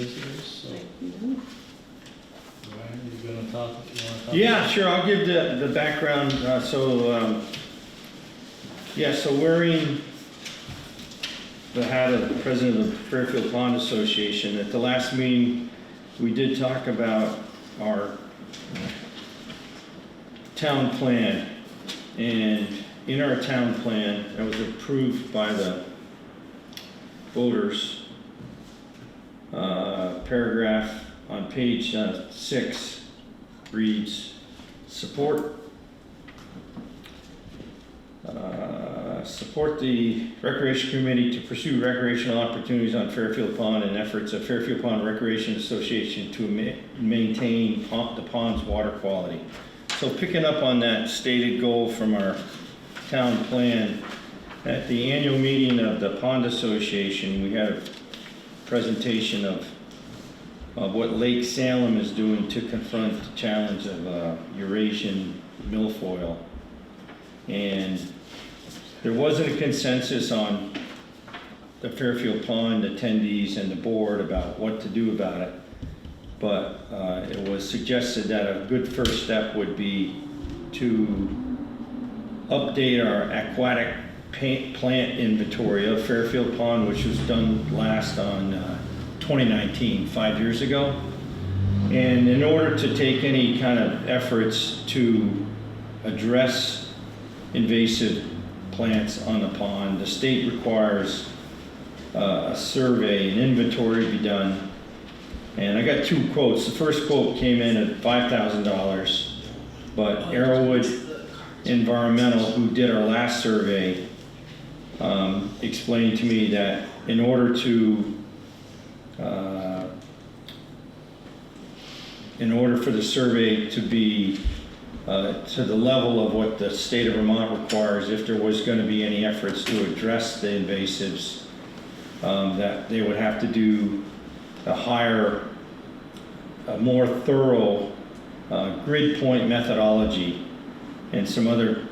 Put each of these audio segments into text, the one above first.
visitors, so. Ryan, you wanna talk? Yeah, sure, I'll give the background, so wearing the hat of the president of the Fairfield Pond Association, at the last meeting, we did talk about our town plan, and in our town plan, that was approved by the voters, paragraph on page 6 reads, support the Recreation Committee to pursue recreational opportunities on Fairfield Pond and efforts of Fairfield Pond Recreation Association to maintain the pond's water quality. So picking up on that stated goal from our town plan, at the annual meeting of the Pond Association, we had a presentation of what Lake Salem is doing to confront the challenge of Eurasian milfoil. And there wasn't a consensus on the Fairfield Pond attendees and the board about what to do about it. But it was suggested that a good first step would be to update our aquatic plant inventory of Fairfield Pond, which was done last on 2019, 5 years ago. And in order to take any kind of efforts to address invasive plants on the pond, the state requires a survey, an inventory be done. And I got 2 quotes. The first quote came in at $5,000, but Arrowwood Environmental, who did our last survey, explained to me that in order for the survey to be to the level of what the state of Vermont requires, if there was going to be any efforts to address the invasives, that they would have to do a more thorough grid point methodology and some other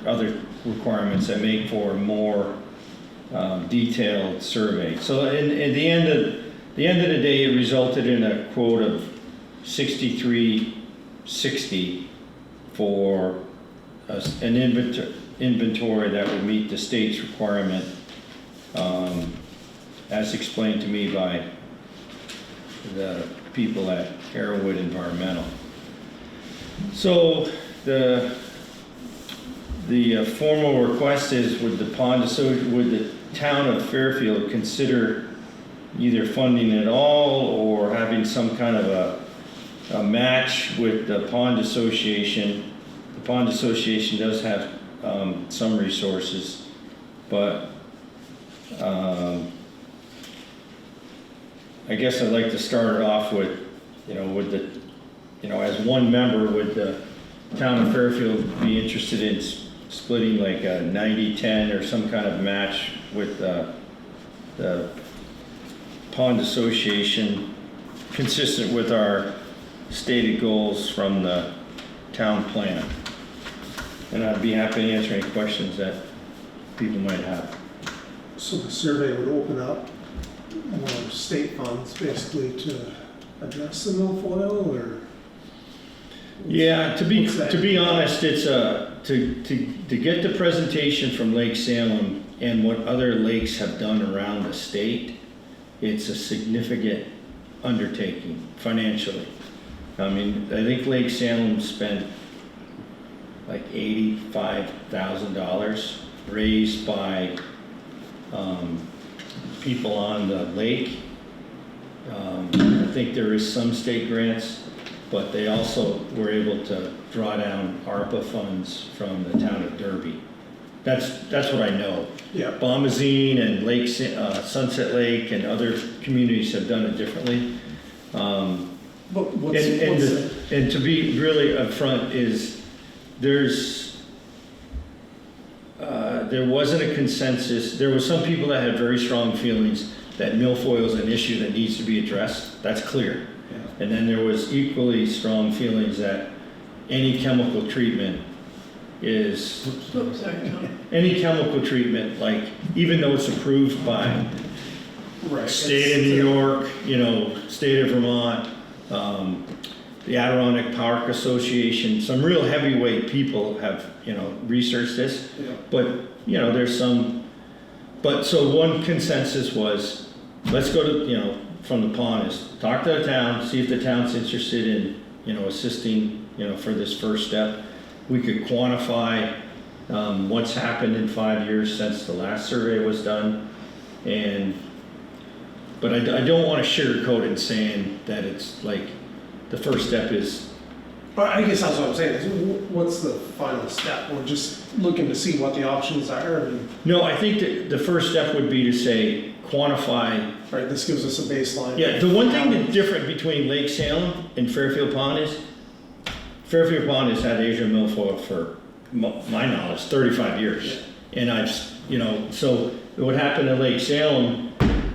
requirements that make for a more detailed survey. So at the end of the day, it resulted in a quote of $63.60 for an inventory that would meet the state's requirement, as explained to me by the people at Arrowwood Environmental. So the formal request is, would the town of Fairfield consider either funding it all or having some kind of a match with the Pond Association. The Pond Association does have some resources, but I guess I'd like to start it off with, as one member, would the town of Fairfield be interested in splitting like a 90-10 or some kind of match with the Pond Association, consistent with our stated goals from the town plan? And I'd be happy to answer any questions that people might have. So the survey would open up more state funds basically to address the milfoil, or? Yeah, to be honest, it's to get the presentation from Lake Salem and what other lakes have done around the state, it's a significant undertaking financially. I mean, I think Lake Salem spent like $85,000 raised by people on the lake. I think there is some state grants, but they also were able to draw down ARPA funds from the town of Derby. That's what I know. Yeah. Bombazine and Sunset Lake and other communities have done it differently. And to be really upfront is there wasn't a consensus. There were some people that had very strong feelings that milfoil is an issue that needs to be addressed. That's clear. Yeah. And then there was equally strong feelings that any chemical treatment is, any chemical treatment, like even though it's approved by Right. State of New York, you know, state of Vermont, the Adirondack Park Association, some real heavyweight people have, you know, researched this. Yeah. But, you know, there's some, but so one consensus was, let's go to, you know, from the pond is talk to the town, see if the town's interested in, you know, assisting, you know, for this first step. We could quantify what's happened in 5 years since the last survey was done. But I don't want to sugarcoat it saying that it's like, the first step is, But I guess that's what I'm saying, is what's the final step? We're just looking to see what the options are, and, no, I think that the first step would be to say, quantify. right, this gives us a baseline. Yeah, the one thing that's different between Lake Salem and Fairfield Pond is, Fairfield Pond has had Asian milfoil for, my knowledge, 35 years. And you know, so what happened at Lake Salem,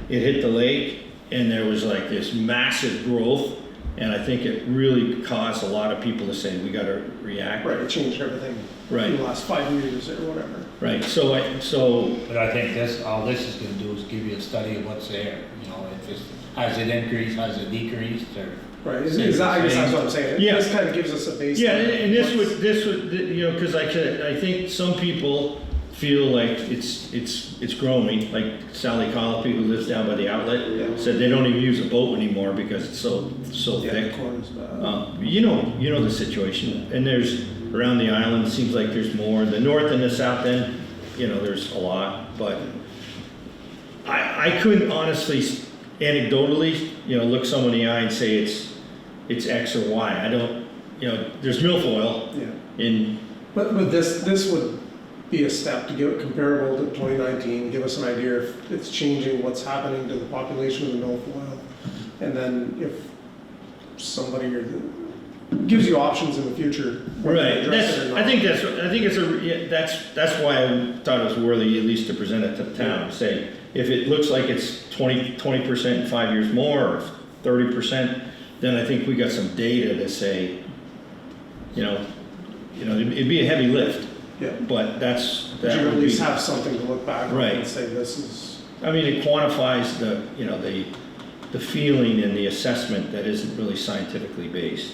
it hit the lake, and there was like this massive growth, and I think it really caused a lot of people to say, we gotta react. Right, it changed everything Right. in the last 5 years or whatever. Right, But I think all this is gonna do is give you a study of what's there, you know, if it's, has it increased, has it decreased, or. Right, I guess that's what I'm saying. Yeah. This kind of gives us a baseline. yeah, and this would, you know, cause I think some people feel like it's growing, like Sally Colopy, who lives down by the outlet, Yeah. said they don't even use a boat anymore because it's so Yeah, thick. the corner's bad. You know the situation, and there's, around the island, it seems like there's more, the north and the south end, you know, there's a lot, but I couldn't honestly, anecdotally, you know, look someone in the eye and say it's X or Y. I don't, you know, there's milfoil Yeah. in, But this would be a step to give it comparable to 2019, give us an idea if it's changing, what's happening to the population of the milfoil. And then if somebody gives you options in the future. whether they right, address that's, it or I not. think it's that's why I thought it was worthy at least to present it to the town, say, if it looks like it's 20% in 5 years more, or 30%, then I think we got some data to say, you know, it'd be a heavy lift, Yeah, but but you at would least be, have something to look back on Right. and say this is, I mean, it quantifies the, you know, the feeling and the assessment that isn't really scientifically based.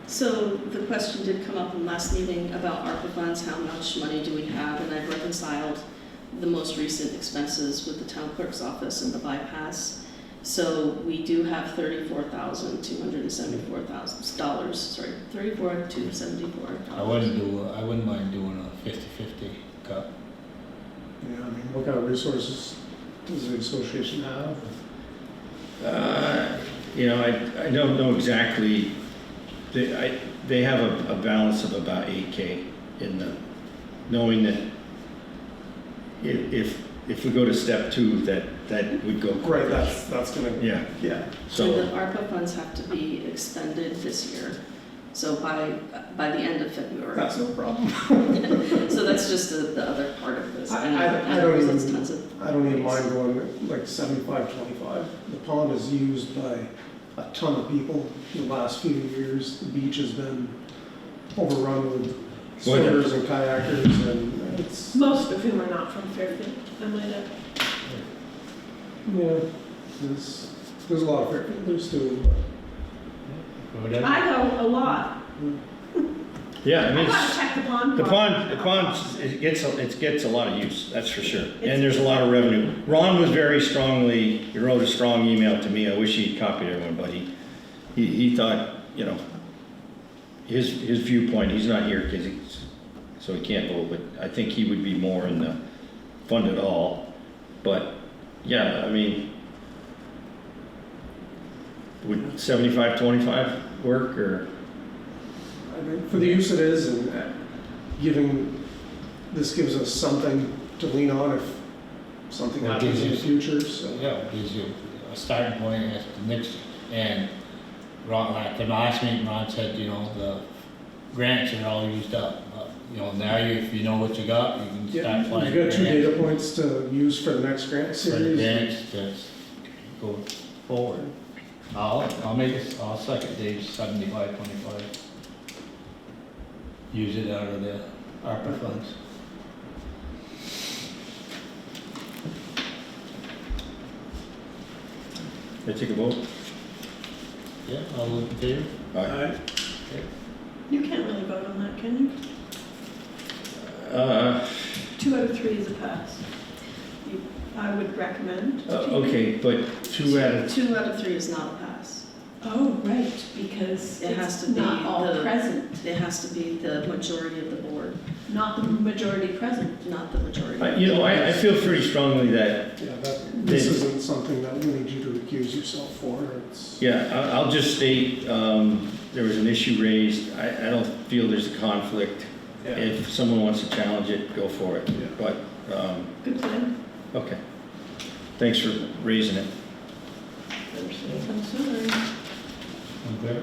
So the question did come up in last meeting about ARPA funds, how much money do we have? And I've reconciled the most recent expenses with the town clerk's office and the bypass. So we do have $34,274,000, sorry, $34,274. I wouldn't mind doing a 50-50 cut. yeah, I mean, what kind of resources does the association have? You know, I don't know exactly, they have a balance of about 8K in the, knowing that if we go to step 2, that would go quicker. Right, that's gonna, Yeah, yeah. So the so, ARPA funds have to be expended this year, so by the end of February. That's no problem. So that's just the other part of this. I know don't because it's even- tons of I don't even ways. mind going like 75-25. The pond is used by a ton of people the last few years. The beach has been overrun with swimmers and kayakers, and it's, Most of whom are not from Fairfield, I might add. yeah, there's a lot of Fairfielders too. Whatever. I go a lot. yeah, I I mean, gotta it's, check the pond. the pond, it gets a lot of use, that's for sure. And there's a lot of revenue. Ron was very strongly, he wrote a strong email to me, I wish he'd copied everyone, but he thought, you know, his viewpoint, he's not here because so he can't vote, but I think he would be more in the fund it all. But, yeah, I mean, would 75-25 work, or? I mean, for the use it is, and this gives us something to lean on if something Well, it happens in the gives future, so. Yeah, it gives you a starting point at the next, and Ron, at the last meeting, Ron said, you know, the grants are all used up. But, you know, now if you know what you got, you can Yeah, start applying. we've got 2 grants data points to use for the next grant For the series. grants to go forward. I'll second Dave's 75-25. Use it out of the ARPA funds. I take a vote? Yeah, all those in favor? Aye. You can't really vote on that, can you? 2 out of 3 is a pass. I would recommend. Okay, but 2 out of, 2 out of 3 is not a pass. Oh, right, because It has it's to be not all the- present, It has to be the majority of the board, not the majority present. not the majority. I feel pretty strongly that, Yeah, this isn't something that we need you to recuse yourself for, it's. yeah, I'll just state, there was an issue raised. I don't feel there's a conflict. If someone wants to challenge it, go for it. Yeah. But, Good plan. okay. Thanks for raising it. I'm sorry. Okay.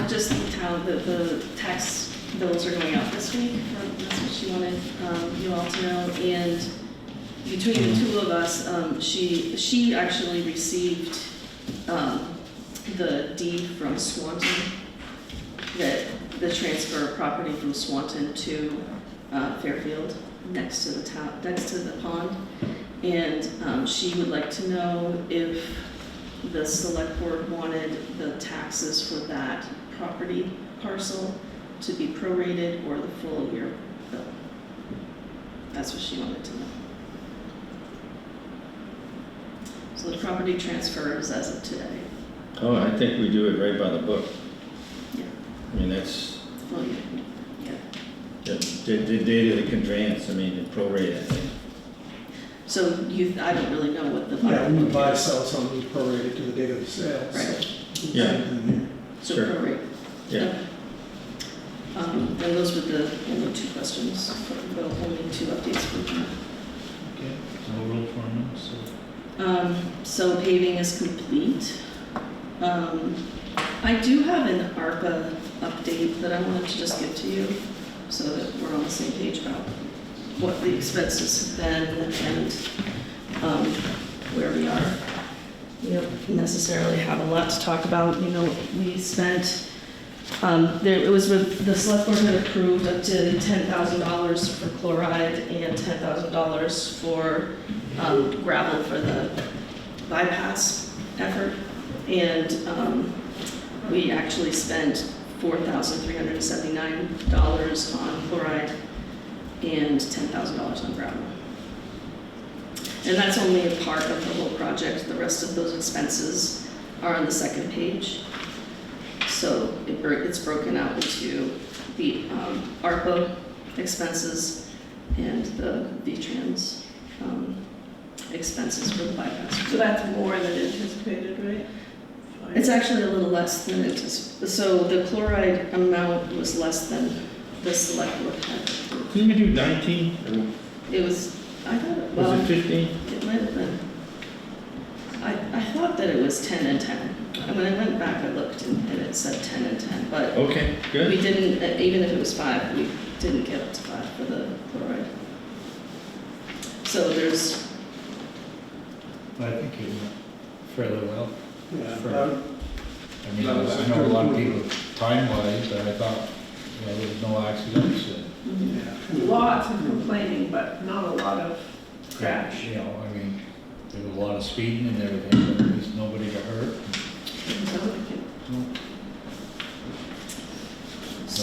Just the town, the tax bills are going out this week, that's what she wanted you all to know, and between the two of us, she actually received the deed from Swanton, that the transfer of property from Swanton to Fairfield, next to the town, next to the pond, and she would like to know if the select board wanted the taxes for that property parcel to be prorated or the full year bill. That's what she wanted to know. So the property transfers as of today. Oh, I think we do it right by the book. Yeah. I mean, that's Full year, yeah. the date of the conveyance, I mean, the prorate, I think. So I don't really know what the. Yeah, when you buy, sell something, you prorate it to the date of the sale, so. Right. Yeah. So Sure. prorate. Yeah. Okay. And those were the only 2 questions, well, only 2 updates for me. Okay, no road foreman, so. So paving is complete. I do have an ARPA update that I wanted to just give to you, so that we're on the same page about what the expenses have been and where we are. We don't necessarily have a lot to talk about, you know, we spent, it was with, the select board had approved up to $10,000 for chloride and $10,000 for gravel for the bypass effort. And we actually spent $4,379 on chloride and $10,000 on gravel. And that's only a part of the whole project. The rest of those expenses are on the second page. So it's broken out into the ARPA expenses and the V-Trans expenses for the bypass. So that's more than anticipated, right? It's actually a little less than anticipated. So the chloride amount was less than the select board had approved. Didn't we do 19, or It was, I thought, was well, it 15? it might have been. I thought that it was 10 and 10. And when I went back, I looked and it said 10 and 10, but Okay, we good. didn't, even if it was 5, we didn't get up to 5 for the chloride. So there's, I think it went fairly well. Yeah, For- that- I mean, I That was a know a good lot of move. people time-wise, but I thought, you know, there was no accidents and yeah. Lots of complaining, but not a lot of crash. you know, I mean, there was a lot of speeding and everything, but at least nobody got hurt. Didn't sound like it.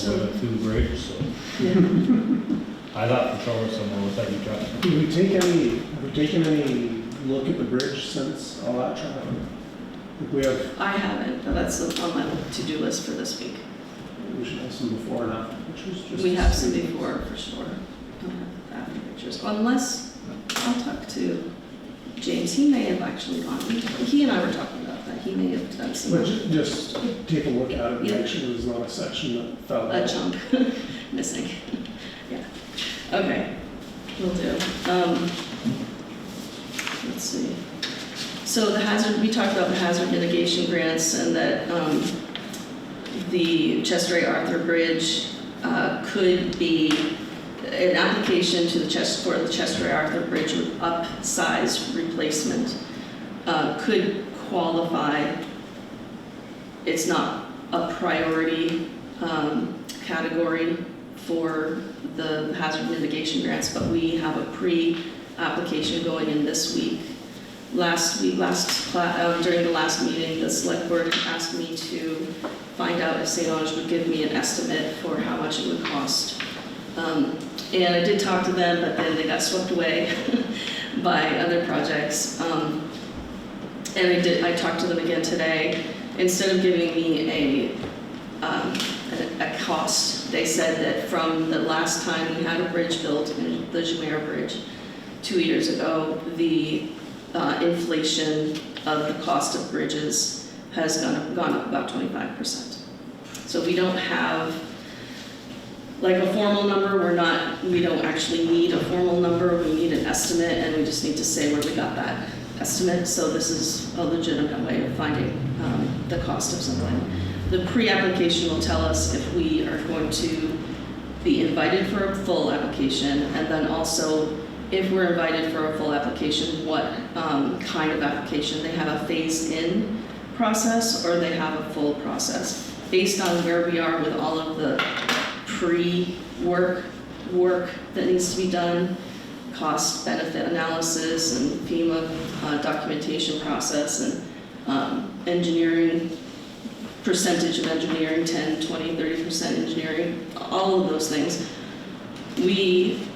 Nobody went through the bridge, so yeah. I thought for sure someone was heavy truck. Have we taken any look at the bridge since all that traffic? If we have, I haven't, but that's on my to-do list for this week. we should have some before and after pictures. just We to have see. some before, for sure. Don't have after pictures, unless, I'll talk to James, he may have actually gone, he and I were talking about that, he may have done some, But just take a look at it and Yeah. make sure there's not a section that fell a out. chunk missing. Yeah, okay, will do. Let's see. So the hazard, we talked about the hazard mitigation grants and that the Chester A. Arthur Bridge could be an application to the for the Chester A. Arthur Bridge upsize replacement could qualify. It's not a priority category for the hazard mitigation grants, but we have a pre-application going in this week during the last meeting, the select board asked me to find out if St. Ange would give me an estimate for how much it would cost. And I did talk to them, but then they got swept away by other projects. And I talked to them again today. Instead of giving me a cost, they said that from the last time we had a bridge built, the Jumeirah Bridge, 2 years ago, the inflation of the cost of bridges has gone up about 25%. So we don't have like a formal number. We don't actually need a formal number. We need an estimate, and we just need to say where we got that estimate. So this is a legitimate way of finding the cost of something. The pre-application will tell us if we are going to be invited for a full application, and then also if we're invited for a full application, what kind of application. They have a phased-in process or they have a full process. Based on where we are with all of the pre-work that needs to be done, cost-benefit analysis and FEMA documentation process and engineering, percentage of engineering, 10, 20, 30% engineering, all of those things. We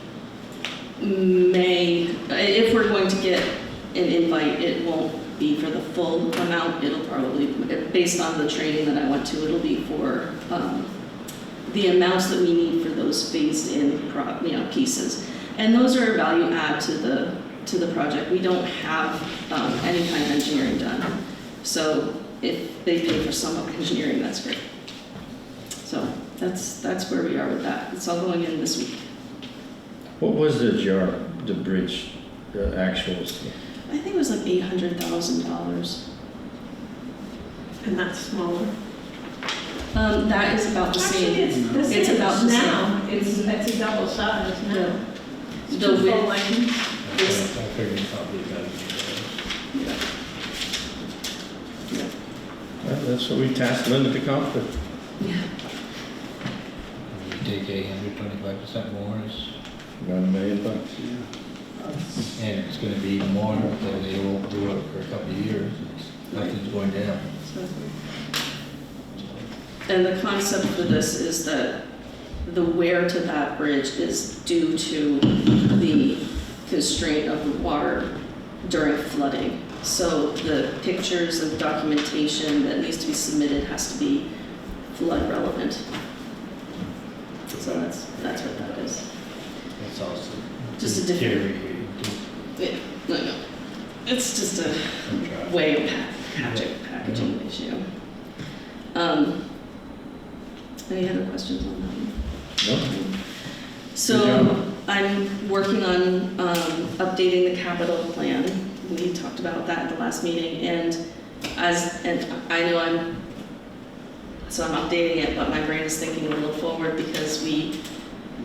may, if we're going to get an invite, it won't be for the full amount. It'll probably, based on the training that I went to, it'll be for the amounts that we need for those phased-in pieces. And those are a value add to the project. We don't have any kind of engineering done. So if they pay for some of engineering, that's great. So that's where we are with that. It's all going in this week. What was the bridge, the actuals? I think it was like $800,000. And that's smaller. That is about the Actually, same. it's about the now. It's a double size now. The Two full width, lanes. I figured probably better. Well, that's what we tasked Linda to come up with. yeah. You take 125% more, About $1 million. and it's gonna be more, so they won't do it for a couple of years. Nothing's going down. And the concept for this is that the wear to that bridge is due to the constraint of the water during flooding. So the pictures and documentation that needs to be submitted has to be flood relevant. So that's what that is. That's also. Just a different- Yeah, no. It's just a way of packaging the issue. Any other questions on that one? No? So I'm working on updating the capital plan. We talked about that at the last meeting, and I know I'm updating it, but my brain is thinking a little forward because we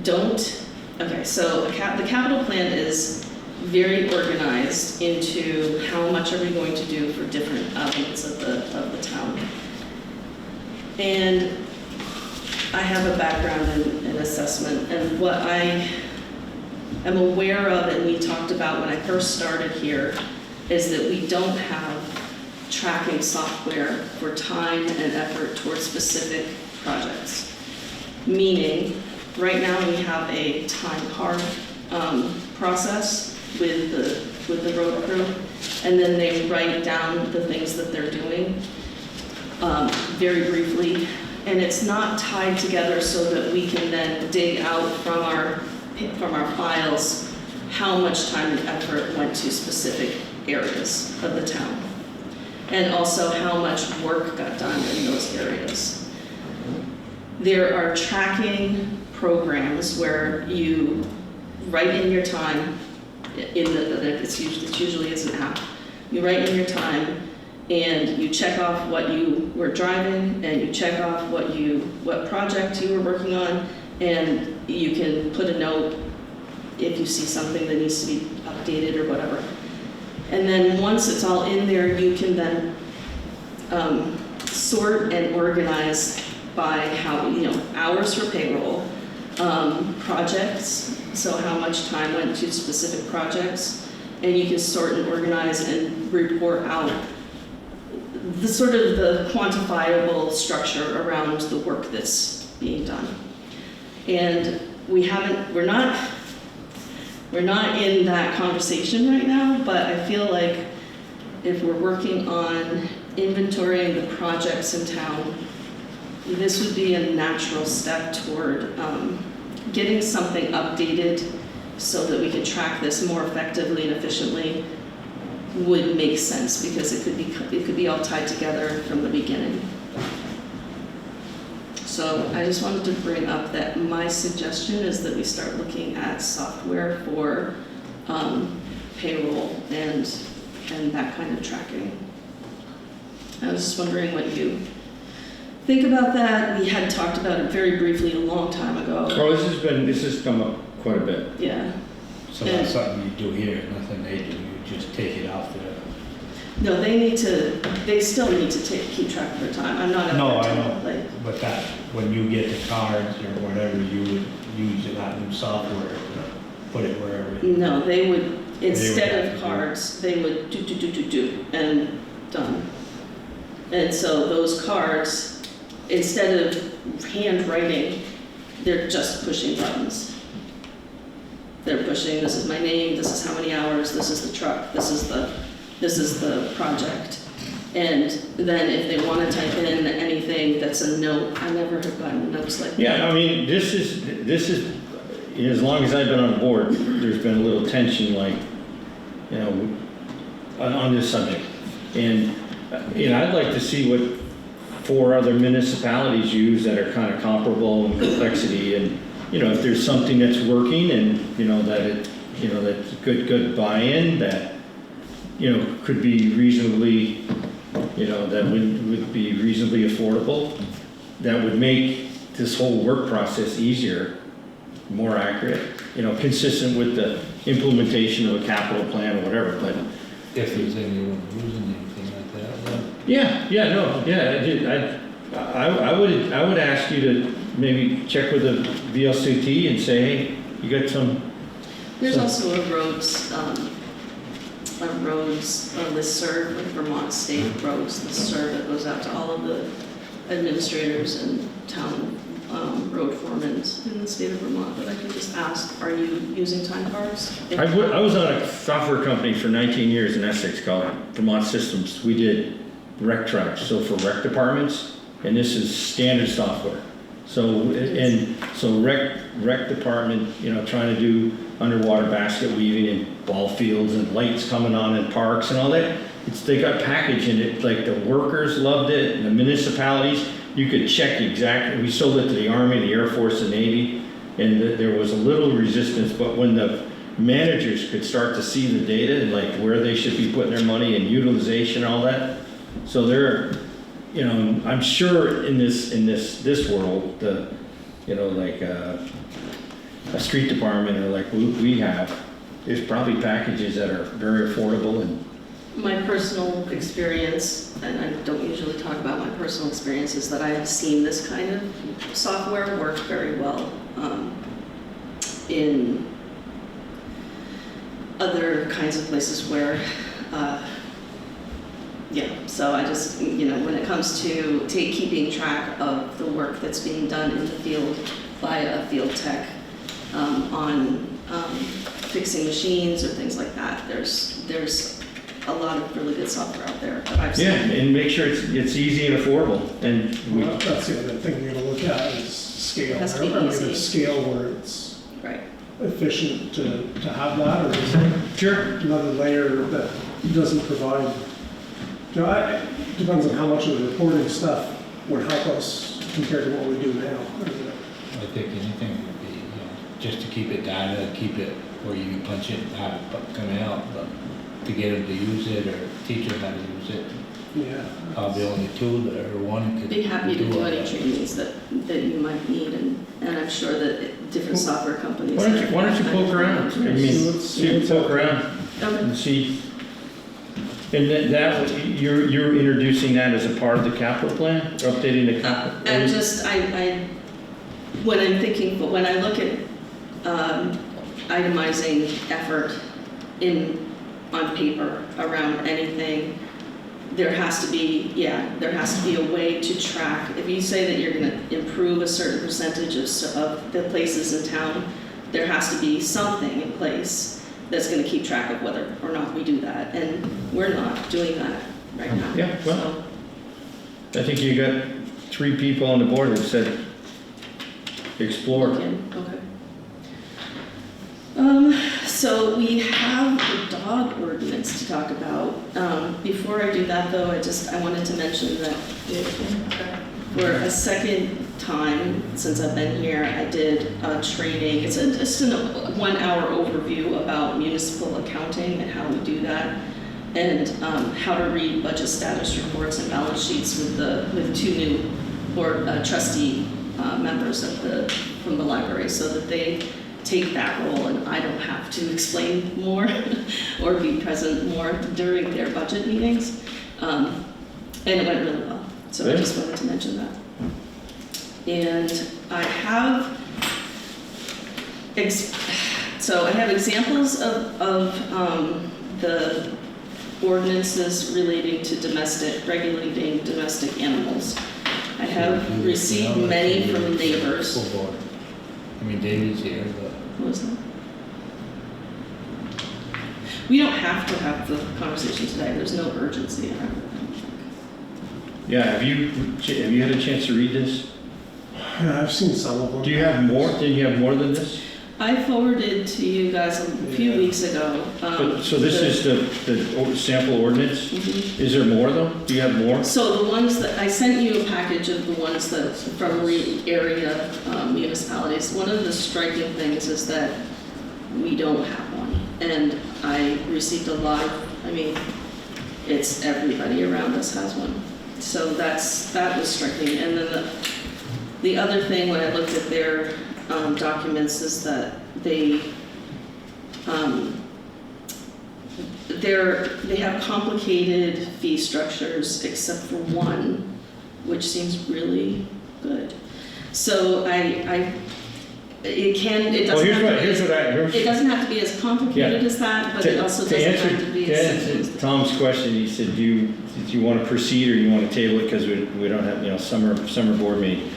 don't. Okay, so the capital plan is very organized into how much are we going to do for different elements of the town. And I have a background in assessment, and what I am aware of, and we talked about when I first started here, is that we don't have tracking software for time and effort towards specific projects. Meaning, right now we have a time card process with the road crew, and then they write down the things that they're doing very briefly. And it's not tied together so that we can then dig out from our files how much time and effort went to specific areas of the town. And also how much work got done in those areas. There are tracking programs where you write in your time, it's usually an app. You write in your time, and you check off what you were driving, and you check off what project you were working on, and you can put a note if you see something that needs to be updated or whatever. And then once it's all in there, you can then sort and organize by how, hours for payroll, projects, so how much time went to specific projects, and you can sort and organize and report out the sort of the quantifiable structure around the work that's being done. And we're not in that conversation right now, but I feel like if we're working on inventorying the projects in town, this would be a natural step toward getting something updated so that we can track this more effectively and efficiently would make sense, because it could be all tied together from the beginning. So I just wanted to bring up that my suggestion is that we start looking at software for payroll and that kind of tracking. I was just wondering what you think about that. We had talked about it very briefly a long time ago. Oh, this has come up quite a bit. Yeah. So that's something you do here, nothing they do, you just take it off the. No, they still need to keep track of their time. I'm not at No, their I time, know, like, but that, when you get the cards or whatever, you would use that new software to put it wherever. no, they would, instead have to of do- cards, they would do, and done. And so those cards, instead of handwriting, they're just pushing buttons. They're pushing, this is my name, this is how many hours, this is the truck, this is the project. And then if they want to type in anything that's a note, I never have gotten notes like that. Yeah, I mean, this is, as long as I've been on board, there's been a little tension, like, you know, on this subject. And, I'd like to see what 4 other municipalities use that are kind of comparable in complexity, and, if there's something that's working and, that's good buy-in, that, could be reasonably, that would be reasonably affordable, that would make this whole work process easier, more accurate, consistent with the implementation of a capital plan or whatever, but. If there's anyone using anything like that, I would ask you to maybe check with the VLCT and say, hey, you got some. There's also a roads listserv, like Vermont State Roads listserv that goes out to all of the administrators and town road foremen in the state of Vermont, that I can just ask, are you using time cards? I was on a software company for 19 years in Essex called Vermont Systems. We did rec tracks, so for rec departments, and this is standard software. So rec department, trying to do underwater basket weaving and ball fields and lights coming on in parks and all that. They got packaged in it, like the workers loved it, and the municipalities, you could check exactly. We sold it to the Army, the Air Force, the Navy, and there was a little resistance, but when the managers could start to see the data and like where they should be putting their money and utilization and all that, so they're, I'm sure in this world, like a street department or like we have, there's probably packages that are very affordable. And My personal experience, and I don't usually talk about my personal experience, is that I have seen this kind of software work very well in other kinds of places where, so I just, when it comes to keeping track of the work that's being done in the field by a field tech on fixing machines or things like that, there's a lot of really good software out there that I've seen. yeah, and make sure it's easy and affordable. And Well, that's the other thing you're gonna look at is scale. It has to be Are we easy. gonna scale where it's Right. efficient to have that, or is there sure, another layer that doesn't provide? It depends on how much of the reporting stuff would help us compared to what we do now. I think anything would be, just to keep it data, keep it where you can punch it and have it come out, but to get them to use it or teach them how to use it, Yeah. probably only 2 or 1 could. Be happy to do all any that. trainings that you might need, and I'm sure that different software companies. why don't you poke around? I mean, poke around Okay. and see. And you're introducing that as a part of the capital plan, or updating the capital? I'm just, when I'm thinking, but when I look at itemizing effort in on paper around anything. There has to be, there has to be a way to track. If you say that you're gonna improve a certain percentage of the places in town, there has to be something in place that's gonna keep track of whether or not we do that, and we're not doing that right now. Yeah, well, I think you got 3 people on the board who said explore. Okay. So we have the dog ordinance to talk about. Before I do that though, I wanted to mention that for a second time since I've been here, I did a training. It's just a 1-hour overview about municipal accounting and how we do that, and how to read budget status reports and balance sheets with 2 new trustee members from the library, so that they take that role and I don't have to explain more or be present more during their budget meetings. And it went really well. So I just wanted to mention that. And I have examples of the ordinances relating to regulating domestic animals. I have received many from neighbors. Full board. I mean, David's here, but. What was that? We don't have to have the conversation today. There's no urgency. Yeah, have you had a chance to read this? Yeah, I've seen some of them. Do you have more? Did you have more than this? I forwarded to you guys a few weeks ago. So this is the sample ordinance? Mhm. Is there more though? Do you have more? So the ones that, I sent you a package of the ones that from area municipalities. One of the striking things is that we don't have one. And I received a lot it's everybody around us has one. So that was striking. And then the other thing when I looked at their documents is that they have complicated fee structures except for one, which seems really good. So it doesn't have to be as complicated as that, but it also doesn't have to be as simple as that. Tom's question, he said, do you want to proceed or you want to table it because we don't have, summer board meeting.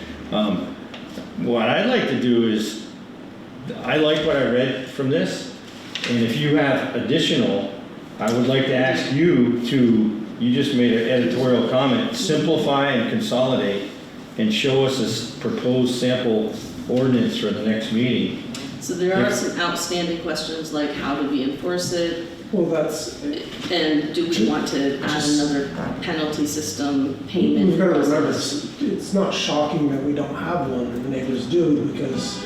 What I'd like to do is, I like what I read from this, and if you have additional, I would like to ask you just made an editorial comment, simplify and consolidate and show us a proposed sample ordinance for the next meeting. So there are some outstanding questions like how do we enforce it? Well, that's, And do we want to add another penalty system payment? we've got to remember, it's not shocking that we don't have one and the neighbors do, because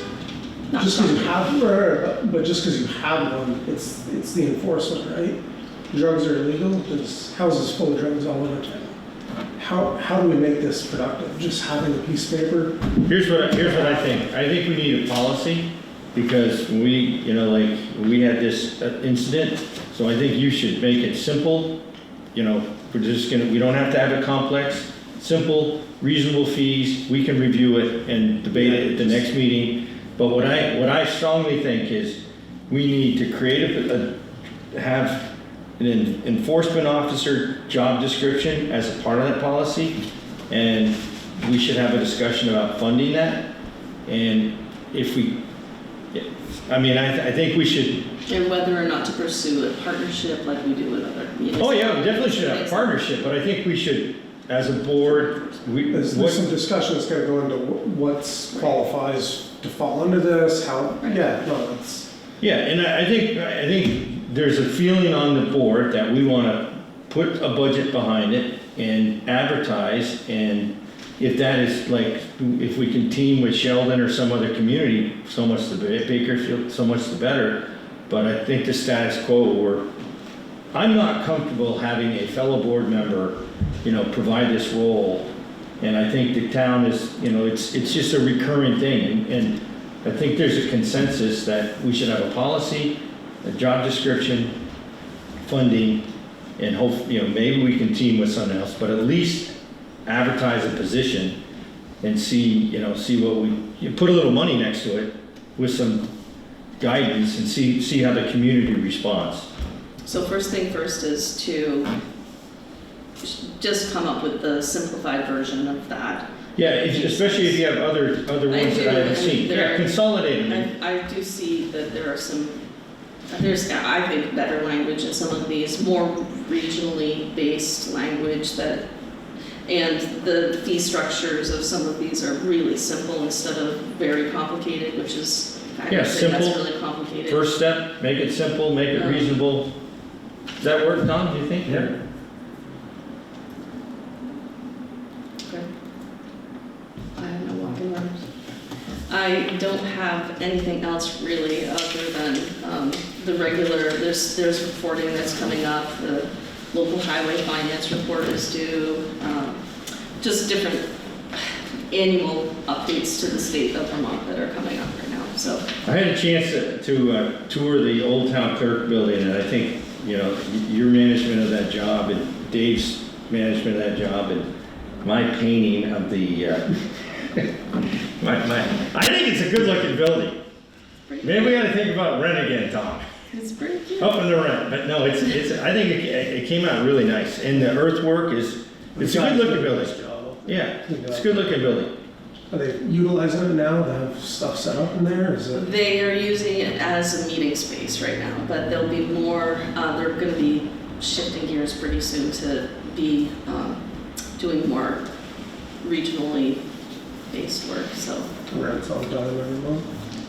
Not just because you shocking. have, but just because you have one, it's the enforcement, right? Drugs are illegal, there's houses full of drugs all over town. How do we make this productive? Just having a piece of paper? Here's what I think. I think we need a policy because we had this incident, so I think you should make it simple. We don't have to have it complex, simple, reasonable fees. We can review it and debate it at the next meeting. But what I strongly think is we need to have an enforcement officer job description as a part of that policy, and we should have a discussion about funding that. And I think we should. And whether or not to pursue a partnership like we do with other municipalities. Oh yeah, we definitely should have a partnership, but I think we should, as a board, There's some discussion that's gonna go into what qualifies to fall under this, how, Right. Yeah, and I think there's a feeling on the board that we want to put a budget behind it and advertise, and if that is if we can team with Sheldon or some other community, so much the better, Bakersfield, so much the better. But I think the status quo, I'm not comfortable having a fellow board member, provide this role. And I think the town is, it's just a recurring thing. And I think there's a consensus that we should have a policy, a job description, funding, and maybe we can team with someone else, but at least advertise a position and see what put a little money next to it with some guidance and see how the community responds. So first thing first is to just come up with the simplified version of that. Yeah, especially if you have other ones that I haven't and seen. Yeah, there- consolidate them. I do see that there are there's, I think, better language in some of these, more regionally based language that, and the fee structures of some of these are really simple instead of very complicated, which is, I Yeah, would say that's simple. really complicated. First step, make it simple, make it Yeah. reasonable. Does that work, Tom, do you think? Yeah. Okay. I have no walking orders. I don't have anything else really other than the regular, there's reporting that's coming up, the local highway finance report is due, just different annual updates to the state of Vermont that are coming up right now, so. I had a chance to tour the Old Town Clerk building, and I think, you know, your management of that job and Dave's management of that job and my painting of the, I think it's a good looking building. Maybe we gotta think about rent again, Tom. It's pretty cute. Up in the rent, but no, it's, I think it came out really nice, and the earthwork is, it's a good looking building. Yeah, it's a good looking building. Are they utilizing it now to have stuff set up in there? Is it? They are using it as a meeting space right now, but there'll be more, they're gonna be shifting gears pretty soon to be doing more regionally based work, so. Rent's on time every month?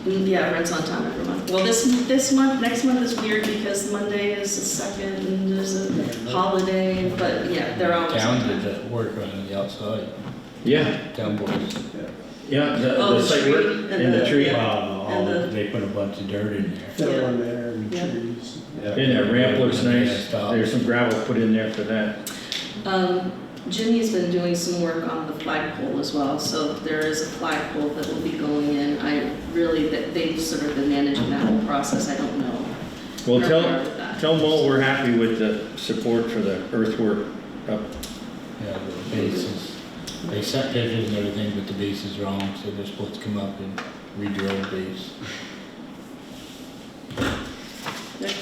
Yeah, rent's on time every month. Well, this month, next month is weird because Monday is the second and there's a holiday, but yeah, they're always on Town time. did that work on the outside, Yeah, town boys. yeah, Oh, the the site tree work and and the the- tree. yeah. And the- They put a bunch of dirt in there. Fill in there and Yeah. trees. And that ramp looks nice. Yeah, stop. There's some gravel put in there for that. Jimmy's been doing some work on the flagpole as well, so there is a flagpole that will be going in. They've sort of been managing that whole process, I don't know. Well, where we are with that. tell Mo we're happy with the support for the earthwork up. Yeah, the bases, they sent pictures and everything, but the base is wrong, so they're supposed to come up and redrill the base. Yeah,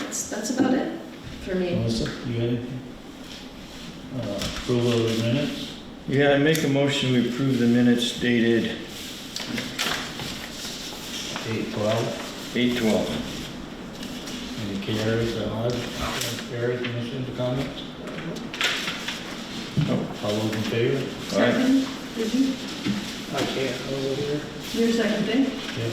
that's about it for me. Melissa, you got anything? Approval of the minutes? Yeah, I make a motion we approve the minutes dated 8/12. 8/12. Any carers or odd, carers, omissions, or comments? All those in favor? Second, did you? I can't over here. Your second thing? Yep.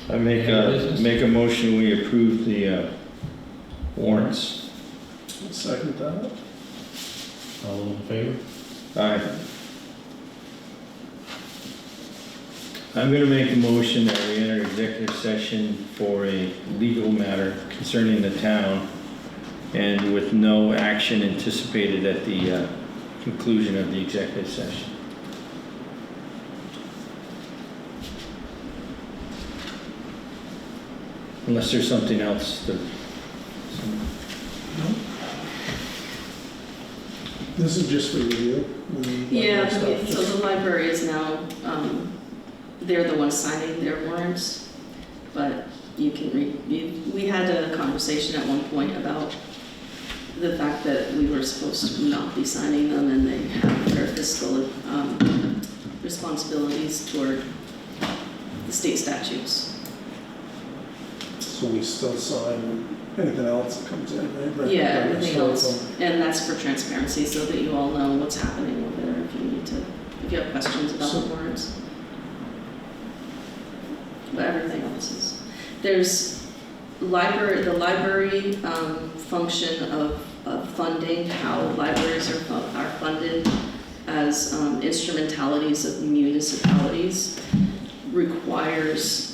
I make a motion we approve the warrants. Second that. All those in favor? Aye. I'm gonna make a motion that we enter executive session for a legal matter concerning the town and with no action anticipated at the conclusion of the executive session. Unless there's something else that, This is just for review. Yeah, Stuff, so just- the library is now, they're the ones signing their warrants, but you can we had a conversation at one point about the fact that we were supposed to not be signing them and they have their fiscal responsibilities toward the state statutes. So we still sign anything else that comes in, right? Yeah, Right, everything so else, it's and that's for transparency, so that you all know what's happening over there if you need to, if you have questions about the warrants. But everything else is, there's the library function of funding, how libraries are funded as instrumentalities of municipalities requires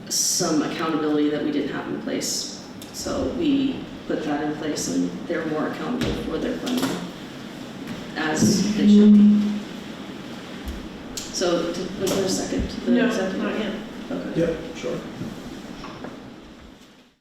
some accountability that we didn't have in place. So we put that in place and they're more accountable for their funding as they should be. So was there a second to the No, executive? not yet. Okay. Yep, sure.